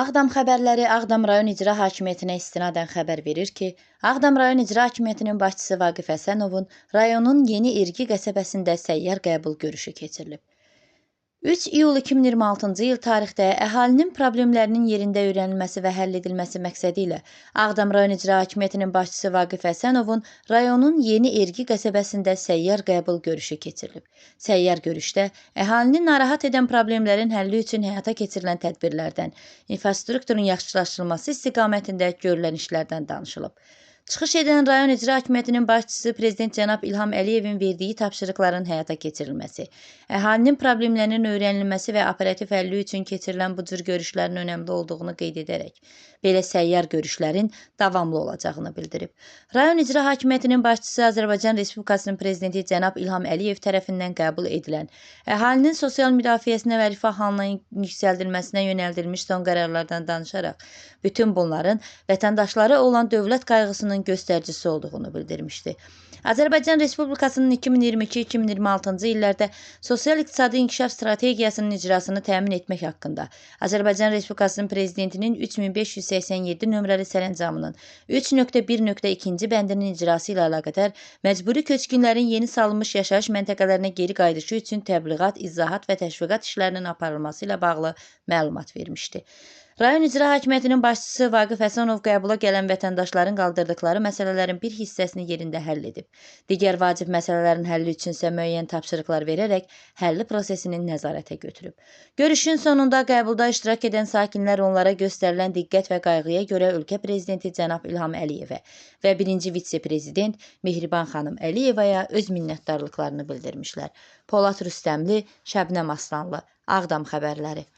Ağdam xəbərləri Ağdam rayon icra hakimiyyətinə istinadən xəbər verir ki, Ağdam rayon icra hakimiyyətinin başçısı Vaqif Həsənovun rayonun Yeni İrgi qəsəbəsində səyyar qəbul görüşü keçirilib. 3 iyul 2026-cı il tarixdə əhalinin problemlərinin yerində öyrənilməsi və həll edilməsi məqsədi ilə Ağdam rayon icra hakimiyyətinin başçısı Vaqif Həsənovun rayonun Yeni İrgi qəsəbəsində səyyar qəbul görüşü keçirilib. Səyyar görüşdə əhalinin narahat edən problemlərin həlli üçün həyata keçirilən tədbirlərdən, infrastrukturun yaxşılaşdırılması istiqamətində görülən işlərdən danışılıb. Çıxış edən rayon icra hakimiyyətinin başçısı Prezident cənab İlham Əliyevin verdiyi tapşırıqların həyata keçirilməsi, əhalinin problemlərinin öyrənilməsi və operativ həlli üçün keçirilən bu cür görüşlərin önəmli olduğunu qeyd edərək, belə səyyar görüşlərin davamlı olacağını bildirib. Rayon icra hakimiyyətinin başçısı Azərbaycan Respublikasının Prezidenti cənab İlham Əliyev tərəfindən qəbul edilən, əhalinin sosial müdafiəsinə və rifah halının yüksəldilməsinə yönəldilmiş son qərarlardan danışaraq, bütün bunların vətəndaşları olan dövlət qayğısının göstəricisi olduğunu bildirmişdi. Azərbaycan Respublikasının 2022-2026-cı illərdə sosial-iqtisadi inkişaf strategiyasının icrasını təmin etmək haqqında Azərbaycan Respublikasının Prezidentinin 3587 nömrəli sərəncamının 3.1.2-ci bəndinin icrası ilə əlaqədar məcburi köçkünlərin yeni salınmış yaşayış məntəqələrinə geri qayıdışı üçün təbliğat, izahat və təşviqat işlərinin aparılması ilə bağlı məlumat vermişdi. Rayon icra hakimiyyətinin başçısı Vaqif Həsənov qəbula gələn vətəndaşların qaldırdıqları məsələlərin bir hissəsini yerində həll edib. Digər vacib məsələlərin həlli üçünsə müəyyən tapşırıqlar verərək həlli prosesini nəzarətə götürüb. Görüşün sonunda qəbulda iştirak edən sakinlər onlara göstərilən diqqət və qayğıya görə ölkə prezidenti cənab İlham Əliyevə və birinci vitse-prezident Mehriban xanım Əliyevaya öz minnətdarlıqlarını bildirmişlər. Polad Rüstəmli, Şəbnəm Aslanlı, Ağdam xəbərləri.